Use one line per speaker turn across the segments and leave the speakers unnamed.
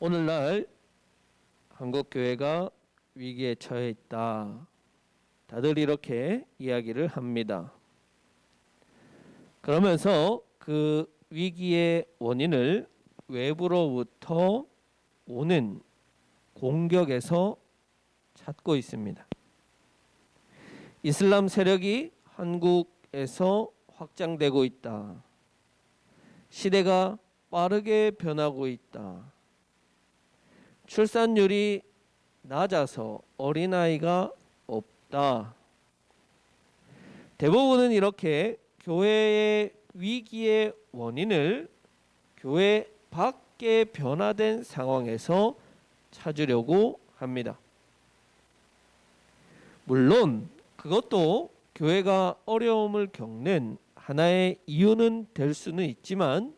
오늘날 한국교회가 위기에 처해 있다. 다들 이렇게 이야기를 합니다. 그러면서 그 위기의 원인을 외부로부터 오는 공격에서 찾고 있습니다. 이슬람 세력이 한국에서 확장되고 있다. 시대가 빠르게 변하고 있다. 출산율이 낮아서 어린아이가 없다. 대부분은 이렇게 교회의 위기의 원인을 교회 밖에 변화된 상황에서 찾으려고 합니다. 물론 그것도 교회가 어려움을 겪는 하나의 이유는 될 수는 있지만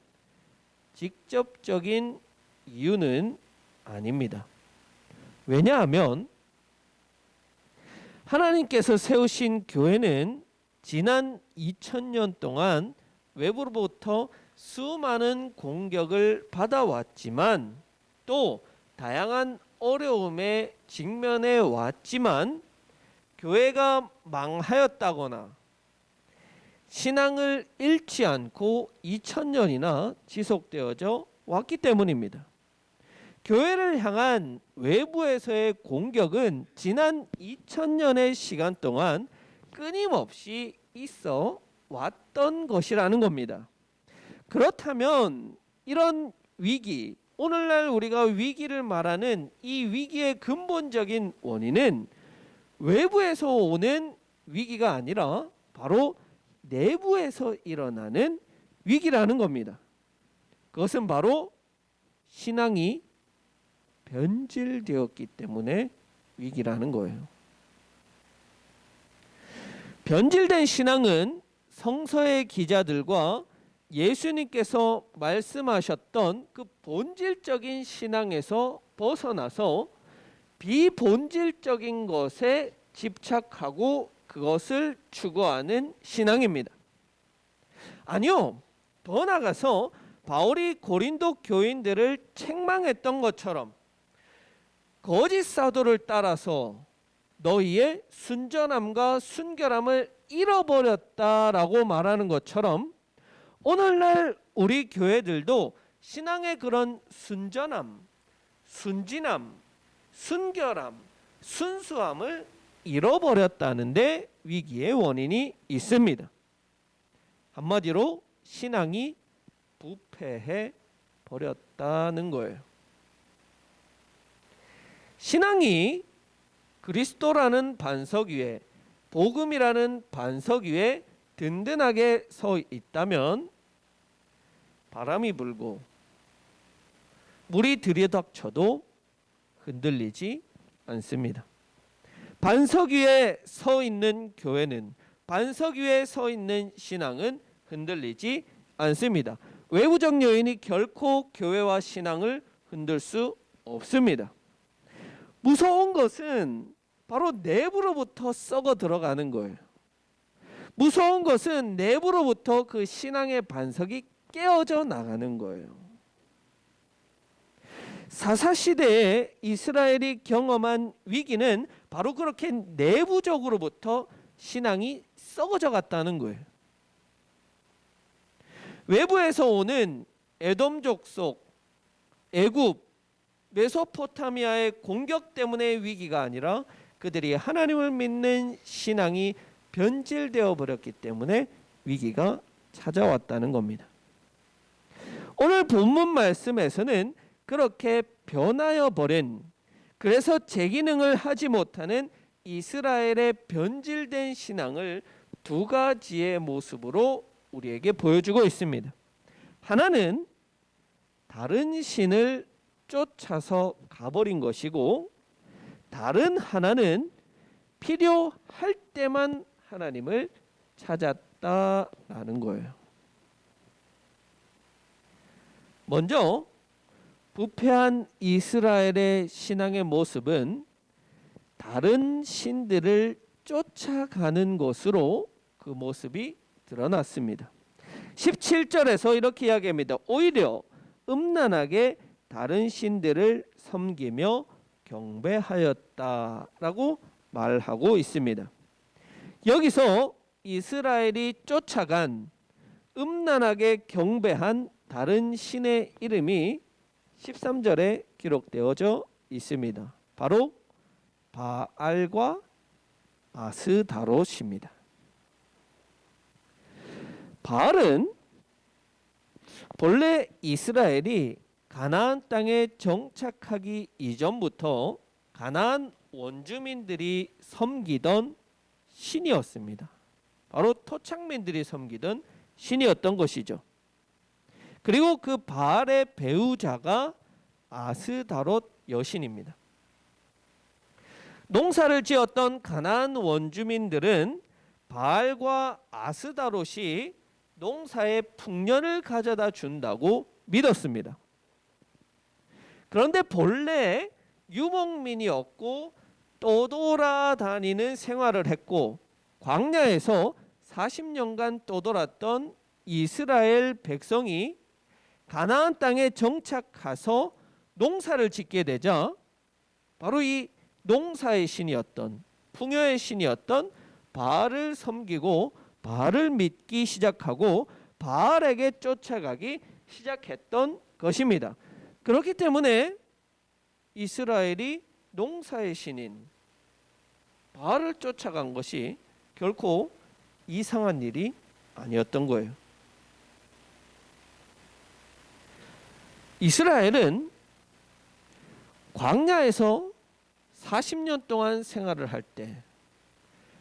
직접적인 이유는 아닙니다. 왜냐하면 하나님께서 세우신 교회는 지난 2000년 동안 외부로부터 수많은 공격을 받아왔지만 또 다양한 어려움에 직면해 왔지만 교회가 망하였다거나 신앙을 잃지 않고 2000년이나 지속되어져 왔기 때문입니다. 교회를 향한 외부에서의 공격은 지난 2000년의 시간 동안 끊임없이 있어 왔던 것이라는 겁니다. 그렇다면 이런 위기, 오늘날 우리가 위기를 말하는 이 위기의 근본적인 원인은 외부에서 오는 위기가 아니라 바로 내부에서 일어나는 위기라는 겁니다. 그것은 바로 신앙이 변질되었기 때문에 위기라는 거예요. 변질된 신앙은 성서의 기자들과 예수님께서 말씀하셨던 그 본질적인 신앙에서 벗어나서 비본질적인 것에 집착하고 그것을 추구하는 신앙입니다. 아니요, 더 나아가서 바울이 고린도 교인들을 책망했던 것처럼 거짓 사도를 따라서 너희의 순전함과 순결함을 잃어버렸다라고 말하는 것처럼 오늘날 우리 교회들도 신앙의 그런 순전함, 순진함, 순결함, 순수함을 잃어버렸다는데 위기의 원인이 있습니다. 한마디로 신앙이 부패해 버렸다는 거예요. 신앙이 그리스도라는 반석 위에, 복음이라는 반석 위에 든든하게 서 있다면 바람이 불고 물이 들이닥쳐도 흔들리지 않습니다. 반석 위에 서 있는 교회는, 반석 위에 서 있는 신앙은 흔들리지 않습니다. 외부적 요인이 결코 교회와 신앙을 흔들 수 없습니다. 무서운 것은 바로 내부로부터 썩어 들어가는 거예요. 무서운 것은 내부로부터 그 신앙의 반석이 깨어져 나가는 거예요. 사사시대에 이스라엘이 경험한 위기는 바로 그렇게 내부적으로부터 신앙이 썩어져 갔다는 거예요. 외부에서 오는 에돔 족속, 애굽, 메소포타미아의 공격 때문의 위기가 아니라 그들이 하나님을 믿는 신앙이 변질되어 버렸기 때문에 위기가 찾아왔다는 겁니다. 오늘 본문 말씀에서는 그렇게 변하여 버린, 그래서 재기능을 하지 못하는 이스라엘의 변질된 신앙을 두 가지의 모습으로 우리에게 보여주고 있습니다. 하나는 다른 신을 쫓아서 가버린 것이고, 다른 하나는 필요할 때만 하나님을 찾았다라는 거예요. 먼저 부패한 이스라엘의 신앙의 모습은 다른 신들을 쫓아가는 것으로 그 모습이 드러났습니다. 17절에서 이렇게 이야기합니다. 오히려 음란하게 다른 신들을 섬기며 경배하였다라고 말하고 있습니다. 여기서 이스라엘이 쫓아간 음란하게 경배한 다른 신의 이름이 13절에 기록되어져 있습니다. 바로 바알과 아스다롯입니다. 바알은 본래 이스라엘이 가나안 땅에 정착하기 이전부터 가나안 원주민들이 섬기던 신이었습니다. 바로 토착민들이 섬기던 신이었던 것이죠. 그리고 그 바알의 배우자가 아스다롯 여신입니다. 농사를 지었던 가나안 원주민들은 바알과 아스다롯이 농사에 풍년을 가져다 준다고 믿었습니다. 그런데 본래 유목민이었고 떠돌아다니는 생활을 했고 광야에서 40년간 떠돌았던 이스라엘 백성이 가나안 땅에 정착해서 농사를 짓게 되자 바로 이 농사의 신이었던 풍요의 신이었던 바알을 섬기고 바알을 믿기 시작하고 바알에게 쫓아가기 시작했던 것입니다. 그렇기 때문에 이스라엘이 농사의 신인 바알을 쫓아간 것이 결코 이상한 일이 아니었던 거예요. 이스라엘은 광야에서 40년 동안 생활을 할 때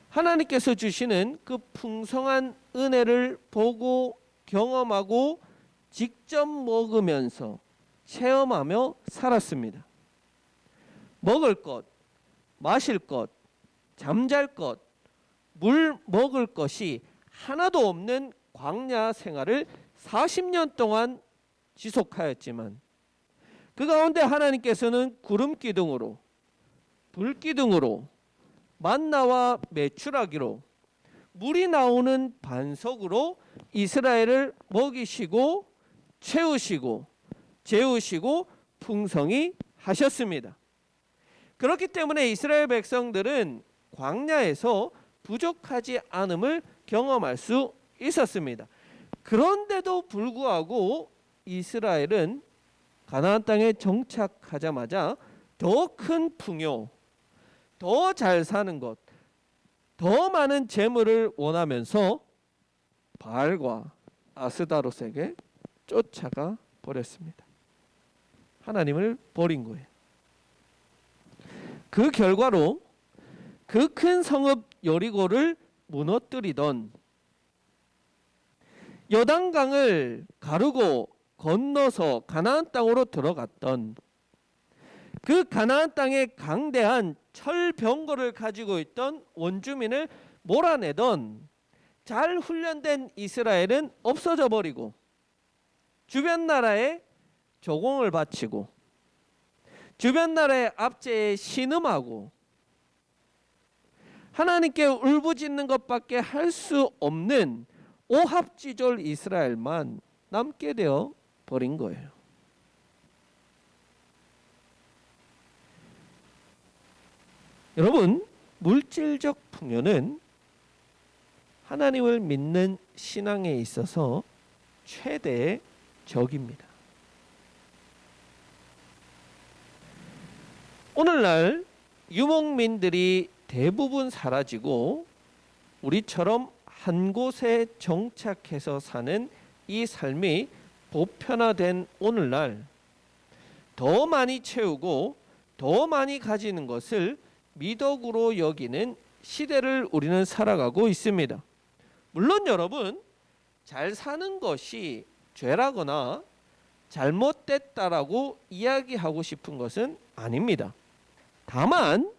하나님께서 주시는 그 풍성한 은혜를 보고 경험하고 직접 먹으면서 체험하며 살았습니다. 먹을 것, 마실 것, 잠잘 것, 물 먹을 것이 하나도 없는 광야 생활을 40년 동안 지속하였지만 그 가운데 하나님께서는 구름 기둥으로 불 기둥으로 만나와 메추라기로 물이 나오는 반석으로 이스라엘을 먹이시고 채우시고 재우시고 풍성히 하셨습니다. 그렇기 때문에 이스라엘 백성들은 광야에서 부족하지 않음을 경험할 수 있었습니다. 그런데도 불구하고 이스라엘은 가나안 땅에 정착하자마자 더 큰 풍요, 더 잘 사는 것, 더 많은 재물을 원하면서 바알과 아스다롯에게 쫓아가 버렸습니다. 하나님을 버린 거예요. 그 결과로 그 큰 성읍 여리고를 무너뜨리던 요단강을 가르고 건너서 가나안 땅으로 들어갔던 그 가나안 땅의 강대한 철병거를 가지고 있던 원주민을 몰아내던 잘 훈련된 이스라엘은 없어져 버리고 주변 나라에 조공을 바치고 주변 나라의 압제에 신음하고 하나님께 울부짖는 것밖에 할 수 없는 오합지졸 이스라엘만 남게 되어 버린 거예요. 여러분, 물질적 풍요는 하나님을 믿는 신앙에 있어서 최대의 적입니다. 오늘날 유목민들이 대부분 사라지고 우리처럼 한 곳에 정착해서 사는 이 삶이 보편화된 오늘날 더 많이 채우고 더 많이 가지는 것을 미덕으로 여기는 시대를 우리는 살아가고 있습니다. 물론 여러분, 잘 사는 것이 죄라거나 잘못됐다라고 이야기하고 싶은 것은 아닙니다. 다만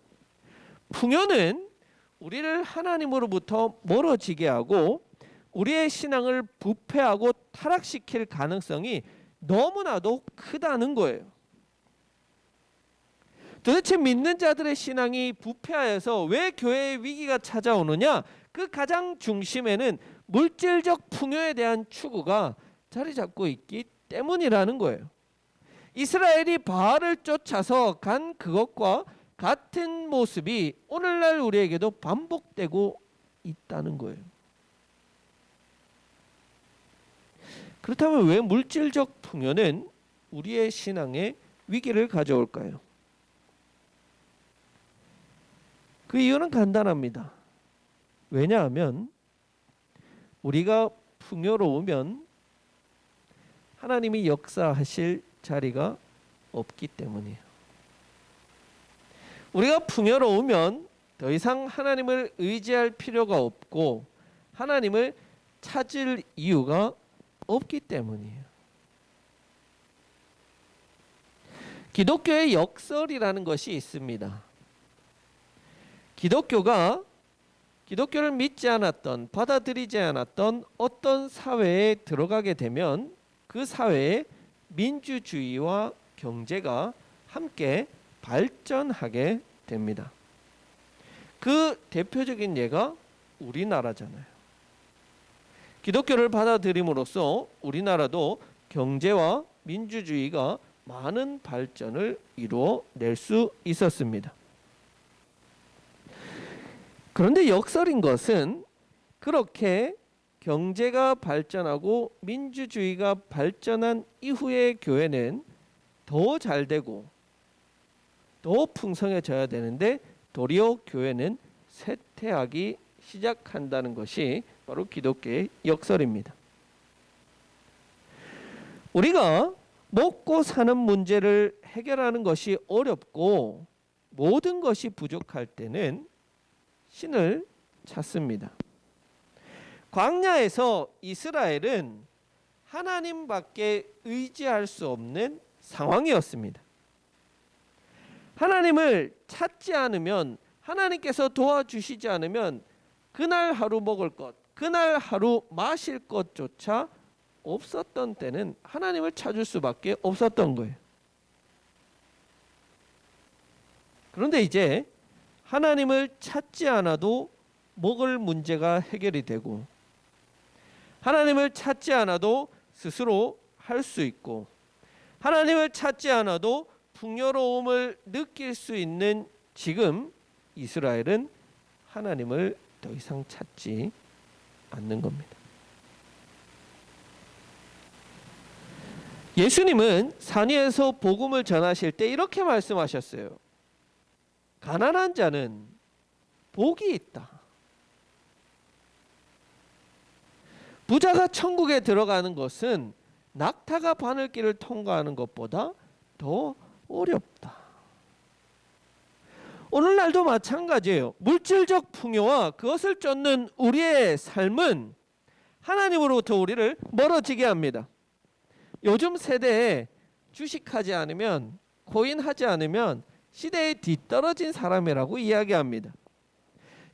풍요는 우리를 하나님으로부터 멀어지게 하고 우리의 신앙을 부패하고 타락시킬 가능성이 너무나도 크다는 거예요. 도대체 믿는 자들의 신앙이 부패하여서 왜 교회의 위기가 찾아오느냐? 그 가장 중심에는 물질적 풍요에 대한 추구가 자리 잡고 있기 때문이라는 거예요. 이스라엘이 바알을 쫓아서 간 그것과 같은 모습이 오늘날 우리에게도 반복되고 있다는 거예요. 그렇다면 왜 물질적 풍요는 우리의 신앙에 위기를 가져올까요? 그 이유는 간단합니다. 왜냐하면 우리가 풍요로우면 하나님이 역사하실 자리가 없기 때문이에요. 우리가 풍요로우면 더 이상 하나님을 의지할 필요가 없고 하나님을 찾을 이유가 없기 때문이에요. 기독교의 역설이라는 것이 있습니다. 기독교를 믿지 않았던, 받아들이지 않았던 어떤 사회에 들어가게 되면 그 사회에 민주주의와 경제가 함께 발전하게 됩니다. 그 대표적인 예가 우리나라잖아요. 기독교를 받아들임으로써 우리나라도 경제와 민주주의가 많은 발전을 이루어낼 수 있었습니다. 그런데 역설인 것은 그렇게 경제가 발전하고 민주주의가 발전한 이후의 교회는 더 잘되고 더 풍성해져야 되는데 도리어 교회는 쇠퇴하기 시작한다는 것이 바로 기독교의 역설입니다. 우리가 먹고 사는 문제를 해결하는 것이 어렵고 모든 것이 부족할 때는 신을 찾습니다. 광야에서 이스라엘은 하나님밖에 의지할 수 없는 상황이었습니다. 하나님을 찾지 않으면, 하나님께서 도와주시지 않으면 그날 하루 먹을 것, 그날 하루 마실 것조차 없었던 때는 하나님을 찾을 수밖에 없었던 거예요. 그런데 이제 하나님을 찾지 않아도 먹을 문제가 해결이 되고 하나님을 찾지 않아도 스스로 할 수 있고 하나님을 찾지 않아도 풍요로움을 느낄 수 있는 지금 이스라엘은 하나님을 더 이상 찾지 않는 겁니다. 예수님은 산 위에서 복음을 전하실 때 이렇게 말씀하셨어요. 가난한 자는 복이 있다. 부자가 천국에 들어가는 것은 낙타가 바늘길을 통과하는 것보다 더 어렵다. 오늘날도 마찬가지예요. 물질적 풍요와 그것을 쫓는 우리의 삶은 하나님으로부터 우리를 멀어지게 합니다. 요즘 세대에 주식하지 않으면, 코인하지 않으면 시대에 뒤떨어진 사람이라고 이야기합니다.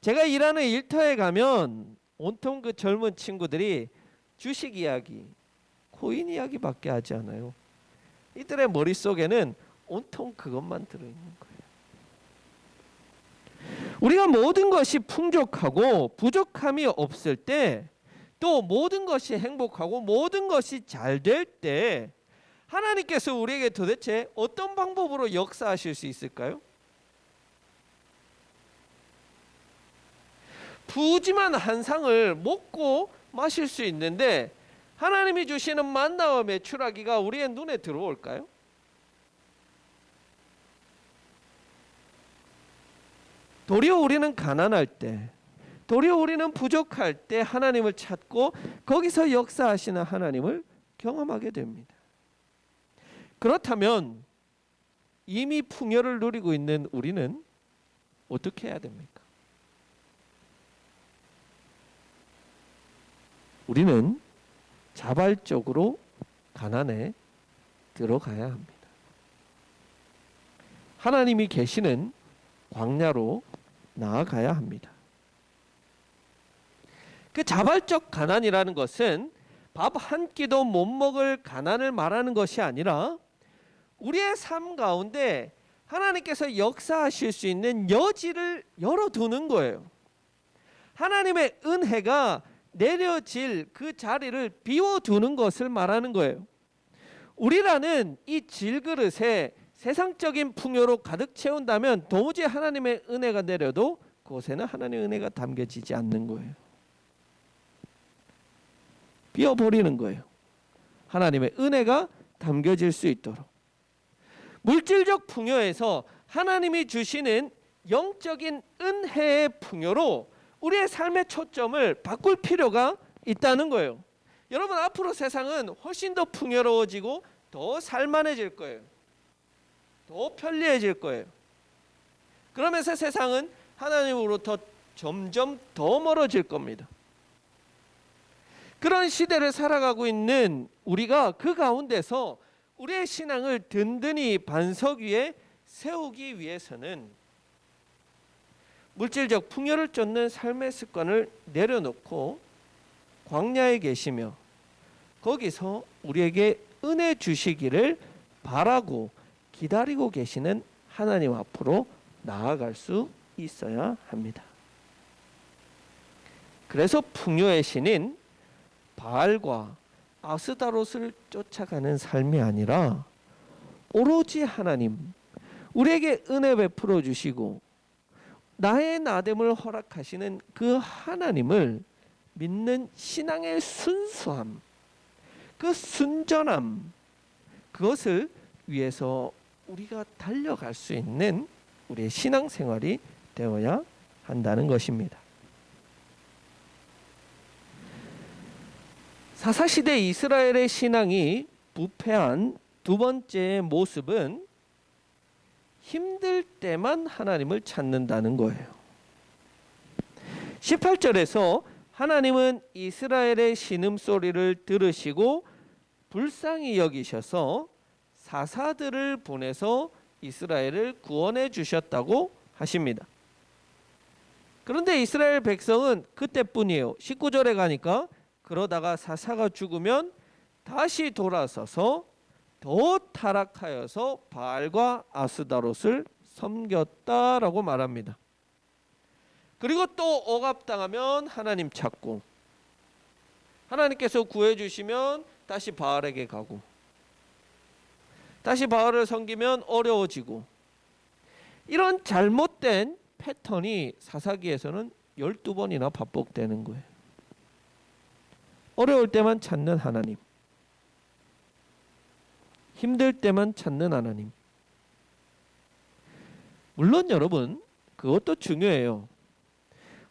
제가 일하는 일터에 가면 온통 그 젊은 친구들이 주식 이야기, 코인 이야기밖에 하지 않아요. 이들의 머릿속에는 온통 그것만 들어있는 거예요. 우리가 모든 것이 풍족하고 부족함이 없을 때, 또 모든 것이 행복하고 모든 것이 잘 될 때 하나님께서 우리에게 도대체 어떤 방법으로 역사하실 수 있을까요? 푸짐한 한상을 먹고 마실 수 있는데 하나님이 주시는 만나와 메추라기가 우리의 눈에 들어올까요? 도리어 우리는 가난할 때, 도리어 우리는 부족할 때 하나님을 찾고 거기서 역사하시는 하나님을 경험하게 됩니다. 그렇다면 이미 풍요를 누리고 있는 우리는 어떻게 해야 됩니까? 우리는 자발적으로 가난에 들어가야 합니다. 하나님이 계시는 광야로 나아가야 합니다. 그 자발적 가난이라는 것은 밥 한 끼도 못 먹을 가난을 말하는 것이 아니라 우리의 삶 가운데 하나님께서 역사하실 수 있는 여지를 열어두는 거예요. 하나님의 은혜가 내려질 그 자리를 비워두는 것을 말하는 거예요. 우리라는 이 질그릇에 세상적인 풍요로 가득 채운다면 도무지 하나님의 은혜가 내려도 그곳에는 하나님의 은혜가 담겨지지 않는 거예요. 비워버리는 거예요. 하나님의 은혜가 담겨질 수 있도록. 물질적 풍요에서 하나님이 주시는 영적인 은혜의 풍요로 우리의 삶의 초점을 바꿀 필요가 있다는 거예요. 여러분, 앞으로 세상은 훨씬 더 풍요로워지고 더 살만해질 거예요. 더 편리해질 거예요. 그러면서 세상은 하나님으로부터 점점 더 멀어질 겁니다. 그런 시대를 살아가고 있는 우리가 그 가운데서 우리의 신앙을 든든히 반석 위에 세우기 위해서는 물질적 풍요를 쫓는 삶의 습관을 내려놓고 광야에 계시며 거기서 우리에게 은혜 주시기를 바라고 기다리고 계시는 하나님 앞으로 나아갈 수 있어야 합니다. 그래서 풍요의 신인 바알과 아스다롯을 쫓아가는 삶이 아니라 오로지 하나님, 우리에게 은혜 베풀어 주시고 나의 나됨을 허락하시는 그 하나님을 믿는 신앙의 순수함, 그 순전함, 그것을 위해서 우리가 달려갈 수 있는 우리의 신앙생활이 되어야 한다는 것입니다. 사사시대 이스라엘의 신앙이 부패한 두 번째 모습은 힘들 때만 하나님을 찾는다는 거예요. 18절에서 하나님은 이스라엘의 신음소리를 들으시고 불쌍히 여기셔서 사사들을 보내서 이스라엘을 구원해 주셨다고 하십니다. 그런데 이스라엘 백성은 그때뿐이에요. 19절에 가니까 그러다가 사사가 죽으면 다시 돌아서서 더 타락하여서 바알과 아스다롯을 섬겼다라고 말합니다. 그리고 또 억압당하면 하나님 찾고 하나님께서 구해주시면 다시 바알에게 가고 다시 바알을 섬기면 어려워지고 이런 잘못된 패턴이 사사기에서는 12번이나 반복되는 거예요. 어려울 때만 찾는 하나님, 힘들 때만 찾는 하나님. 물론 여러분 그것도 중요해요.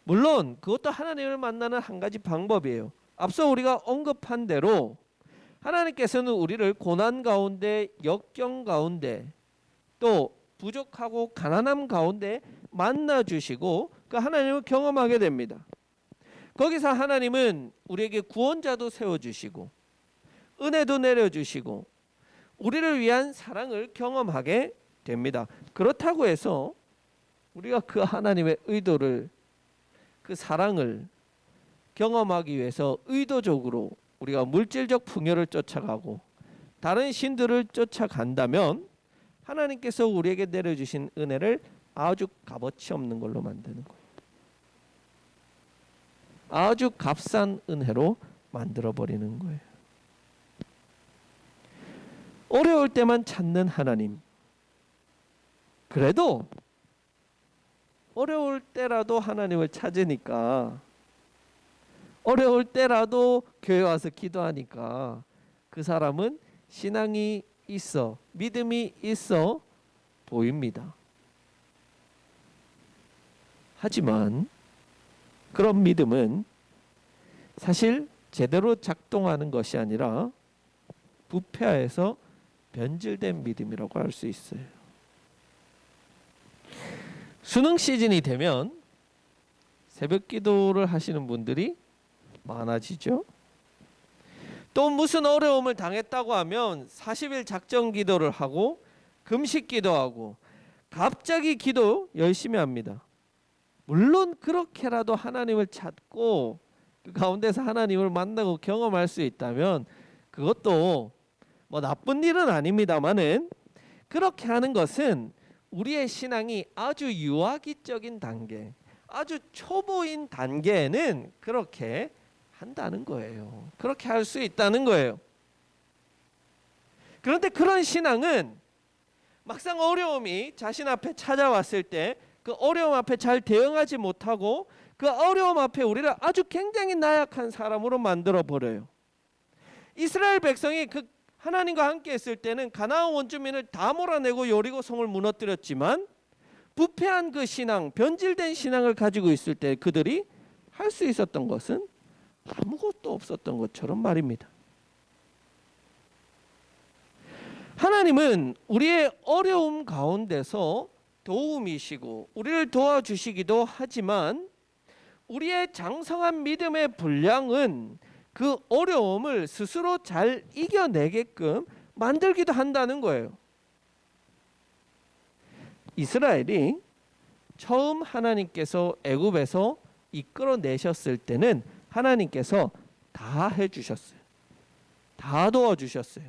물론 그것도 하나님을 만나는 한 가지 방법이에요. 앞서 우리가 언급한 대로 하나님께서는 우리를 고난 가운데, 역경 가운데, 또 부족하고 가난함 가운데 만나주시고 그 하나님을 경험하게 됩니다. 거기서 하나님은 우리에게 구원자도 세워주시고 은혜도 내려주시고 우리를 위한 사랑을 경험하게 됩니다. 그렇다고 해서 우리가 그 하나님의 의도를, 그 사랑을 경험하기 위해서 의도적으로 우리가 물질적 풍요를 쫓아가고 다른 신들을 쫓아간다면 하나님께서 우리에게 내려주신 은혜를 아주 값어치 없는 걸로 만드는 거예요. 아주 값싼 은혜로 만들어버리는 거예요. 어려울 때만 찾는 하나님. 그래도 어려울 때라도 하나님을 찾으니까, 어려울 때라도 교회 와서 기도하니까 그 사람은 신앙이 있어, 믿음이 있어 보입니다. 하지만 그런 믿음은 사실 제대로 작동하는 것이 아니라 부패해서 변질된 믿음이라고 할 수 있어요. 수능 시즌이 되면 새벽 기도를 하시는 분들이 많아지죠. 또 무슨 어려움을 당했다고 하면 40일 작정 기도를 하고 금식 기도하고 갑자기 기도 열심히 합니다. 물론 그렇게라도 하나님을 찾고 그 가운데서 하나님을 만나고 경험할 수 있다면 그것도 뭐 나쁜 일은 아닙니다만은, 그렇게 하는 것은 우리의 신앙이 아주 유아기적인 단계, 아주 초보인 단계에는 그렇게 한다는 거예요. 그렇게 할 수 있다는 거예요. 그런데 그런 신앙은 막상 어려움이 자신 앞에 찾아왔을 때 그 어려움 앞에 잘 대응하지 못하고 그 어려움 앞에 우리를 아주 굉장히 나약한 사람으로 만들어 버려요. 이스라엘 백성이 그 하나님과 함께 했을 때는 가나안 원주민을 다 몰아내고 여리고성을 무너뜨렸지만 부패한 그 신앙, 변질된 신앙을 가지고 있을 때 그들이 할 수 있었던 것은 아무것도 없었던 것처럼 말입니다. 하나님은 우리의 어려움 가운데서 도움이시고 우리를 도와주시기도 하지만 우리의 장성한 믿음의 분량은 그 어려움을 스스로 잘 이겨내게끔 만들기도 한다는 거예요. 이스라엘이 처음 하나님께서 애굽에서 이끌어내셨을 때는 하나님께서 다 해주셨어요. 다 도와주셨어요.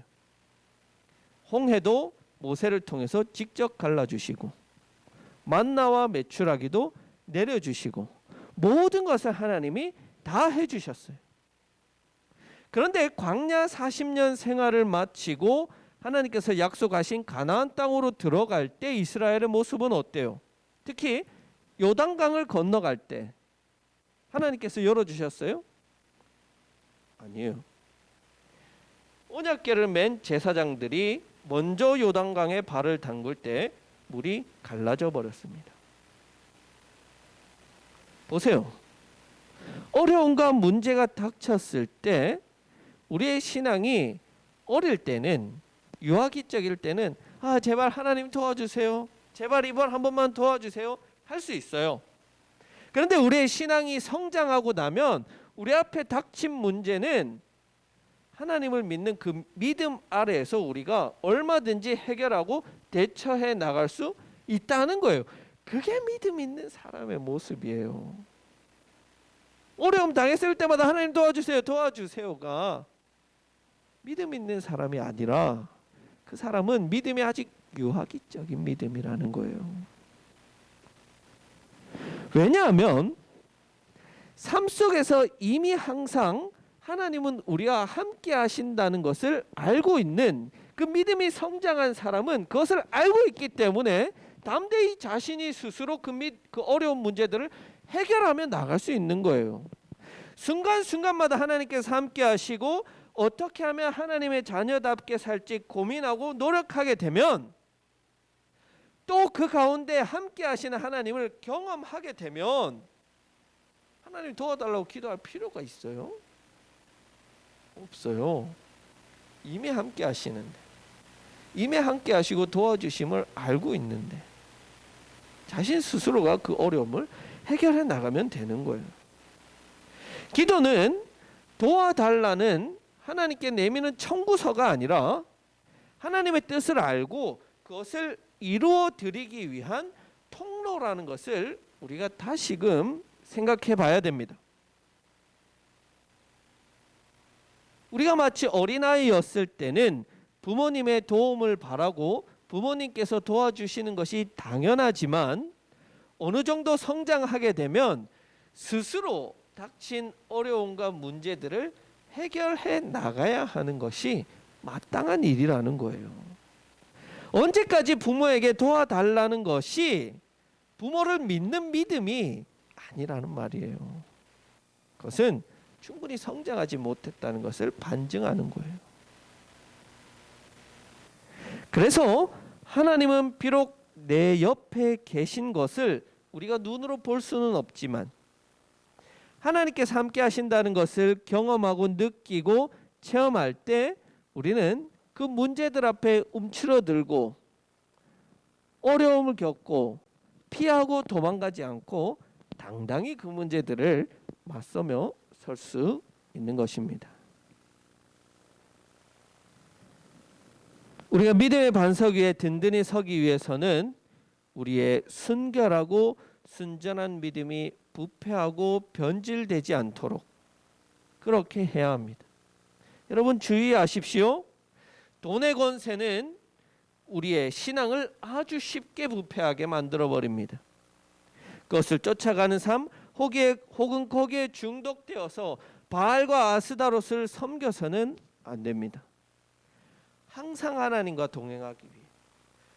홍해도 모세를 통해서 직접 갈라주시고 만나와 메추라기도 내려주시고 모든 것을 하나님이 다 해주셨어요. 그런데 광야 40년 생활을 마치고 하나님께서 약속하신 가나안 땅으로 들어갈 때 이스라엘의 모습은 어때요? 특히 요단강을 건너갈 때 하나님께서 열어주셨어요? 아니에요. 언약궤를 맨 제사장들이 먼저 요단강에 발을 담글 때 물이 갈라져 버렸습니다. 보세요. 어려움과 문제가 닥쳤을 때 우리의 신앙이 어릴 때는 유아기적일 때는 제발 하나님 도와주세요. 제발 이번 한 번만 도와주세요. 할 수 있어요. 그런데 우리의 신앙이 성장하고 나면 우리 앞에 닥친 문제는 하나님을 믿는 그 믿음 아래에서 우리가 얼마든지 해결하고 대처해 나갈 수 있다는 거예요. 그게 믿음 있는 사람의 모습이에요. 어려움 당했을 때마다 하나님 도와주세요, 도와주세요가 믿음 있는 사람이 아니라 그 사람은 믿음이 아직 유아기적인 믿음이라는 거예요. 왜냐하면 삶 속에서 이미 항상 하나님은 우리와 함께 하신다는 것을 알고 있는 그 믿음이 성장한 사람은 그것을 알고 있기 때문에 담대히 자신이 스스로 그 어려운 문제들을 해결하며 나갈 수 있는 거예요. 순간순간마다 하나님께서 함께 하시고 어떻게 하면 하나님의 자녀답게 살지 고민하고 노력하게 되면 또 그 가운데 함께 하시는 하나님을 경험하게 되면 하나님 도와달라고 기도할 필요가 있어요? 없어요. 이미 함께 하시는데, 이미 함께 하시고 도와주심을 알고 있는데 자신 스스로가 그 어려움을 해결해 나가면 되는 거예요. 기도는 도와달라는 하나님께 내미는 청구서가 아니라 하나님의 뜻을 알고 그것을 이루어 드리기 위한 통로라는 것을 우리가 다시금 생각해 봐야 됩니다. 우리가 마치 어린아이였을 때는 부모님의 도움을 바라고 부모님께서 도와주시는 것이 당연하지만 어느 정도 성장하게 되면 스스로 닥친 어려움과 문제들을 해결해 나가야 하는 것이 마땅한 일이라는 거예요. 언제까지 부모에게 도와달라는 것이 부모를 믿는 믿음이 아니라는 말이에요. 그것은 충분히 성장하지 못했다는 것을 반증하는 거예요. 그래서 하나님은 비록 내 옆에 계신 것을 우리가 눈으로 볼 수는 없지만 하나님께서 함께 하신다는 것을 경험하고 느끼고 체험할 때 우리는 그 문제들 앞에 움츠러들고 어려움을 겪고 피하고 도망가지 않고 당당히 그 문제들을 맞서며 설 수 있는 것입니다. 우리가 믿음의 반석 위에 든든히 서기 위해서는 우리의 순결하고 순전한 믿음이 부패하고 변질되지 않도록 그렇게 해야 합니다. 여러분 주의하십시오. 돈의 권세는 우리의 신앙을 아주 쉽게 부패하게 만들어 버립니다. 그것을 쫓아가는 삶 혹은 거기에 중독되어서 바알과 아스다롯을 섬겨서는 안 됩니다. 항상 하나님과 동행하기 위해,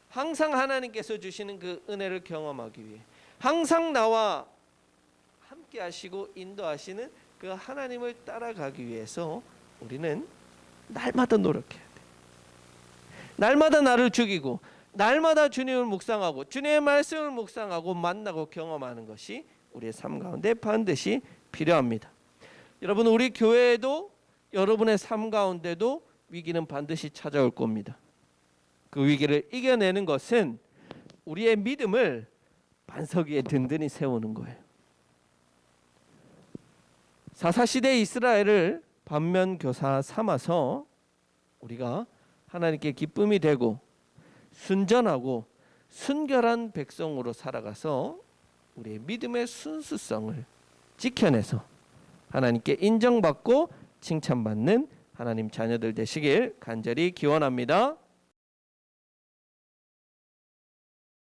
항상 하나님께서 주시는 그 은혜를 경험하기 위해, 항상 나와 함께 하시고 인도하시는 그 하나님을 따라가기 위해서 우리는 날마다 노력해야 돼. 날마다 나를 죽이고 날마다 주님을 묵상하고 주님의 말씀을 묵상하고 만나고 경험하는 것이 우리의 삶 가운데 반드시 필요합니다. 여러분, 우리 교회에도 여러분의 삶 가운데도 위기는 반드시 찾아올 겁니다. 그 위기를 이겨내는 것은 우리의 믿음을 반석 위에 든든히 세우는 거예요. 사사시대 이스라엘을 반면교사 삼아서 우리가 하나님께 기쁨이 되고 순전하고 순결한 백성으로 살아가서 우리의 믿음의 순수성을 지켜내서 하나님께 인정받고 칭찬받는 하나님 자녀들 되시길 간절히 기원합니다.